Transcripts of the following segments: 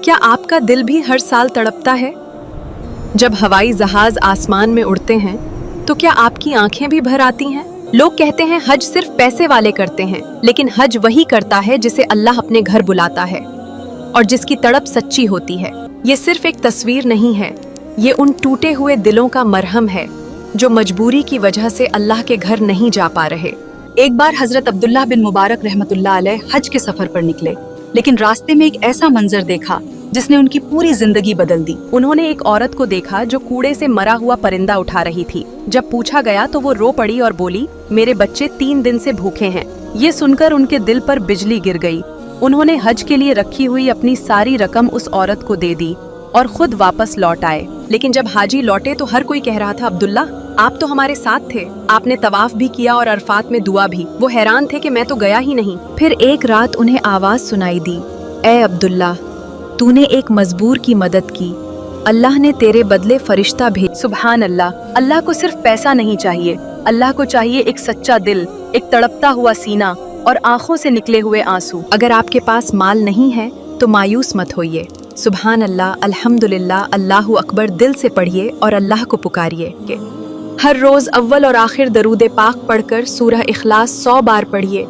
क्या आपका दिल भी हर साल तड़पता है? जब हवाई जहाज आसमान में उड़ते हैं तो क्या आपकी आंखें भी भर आती हैं? लोग कहते हैं हज सिर्फ पैसे वाले करते हैं, लेकिन हज वही करता है जिसे अल्लाह अपने घर बुलाता है और जिसकी तड़प सच्ची होती है। ये सिर्फ एक तस्वीर नहीं है, ये उन टूटे हुए दिलों का मरहम है जो मजबूरी की वजह से अल्लाह के घर नहीं जा पा रहे। एक बार हजरत अब्दुल्लाह बिन मुबारक रहमतुल्लाह अलैह हज के सफर पर निकले, लेकिन रास्ते में एक ऐसा मंजर देखा जिसने उनकी पूरी जिंदगी बदल दी। उन्होंने एक औरत को देखा जो कूड़े से मरा हुआ परिंदा उठा रही थी। जब पूछा गया तो वो रो पड़ी और बोली, मेरे बच्चे 3 दिन से भूखे हैं। ये सुनकर उनके दिल पर बिजली गिर गई। उन्होंने हज के लिए रखी हुई अपनी सारी रकम उस औरत को दे दी और खुद वापस लौट आए। लेकिन जब हाजी लौटे तो हर कोई कह रहा था, अब्दुल्ला आप तो हमारे साथ थे, आपने तवाफ भी किया और अरफात में दुआ भी। वो हैरान थे कि मैं तो गया ही नहीं। फिर एक रात उन्हें आवाज सुनाई दी, ए अब्दुल्ला, तूने एक मजबूर की मदद की, अल्लाह ने तेरे बदले फरिश्ता भेज। सुभान अल्लाह। अल्लाह को सिर्फ पैसा नहीं चाहिए, अल्लाह को चाहिए एक सच्चा दिल, एक तड़पता हुआ सीना और आंखों से निकले हुए आंसू। अगर आपके पास माल नहीं है तो मायूस मत होइए। सुभान अल्लाह, अल्हम्दुलिल्लाह, अल्लाहु अकबर दिल से पढ़िए और अल्लाह को पुकारिए। हर रोज अव्वल और आखिर दरूद पाक पढ़कर सूरह इखलास 100 बार पढ़िए।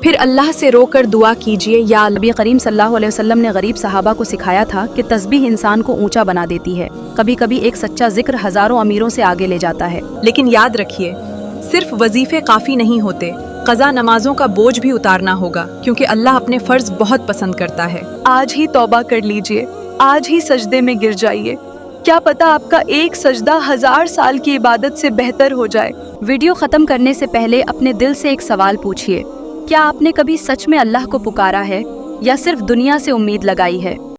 फिर अल्लाह से रोकर दुआ कीजिए, या नबी करीम सल्लल्लाहु अलैहि वसल्लम ने गरीब सहाबा को सिखाया था कि तस्बीह इंसान को ऊंचा बना देती है। कभी कभी एक सच्चा जिक्र हजारों अमीरों से आगे ले जाता है। लेकिन याद रखिए, सिर्फ वजीफे काफी नहीं होते, कज़ा नमाजों का बोझ भी उतारना होगा, क्योंकि अल्लाह अपने फर्ज बहुत पसंद करता है। आज ही तौबा कर लीजिए, आज ही सजदे में गिर जाइए। क्या पता आपका एक सजदा 1000 साल की इबादत से बेहतर हो जाए। वीडियो खत्म करने से पहले अपने दिल से एक सवाल पूछिए, क्या आपने कभी सच में अल्लाह को पुकारा है या सिर्फ दुनिया से उम्मीद लगाई है?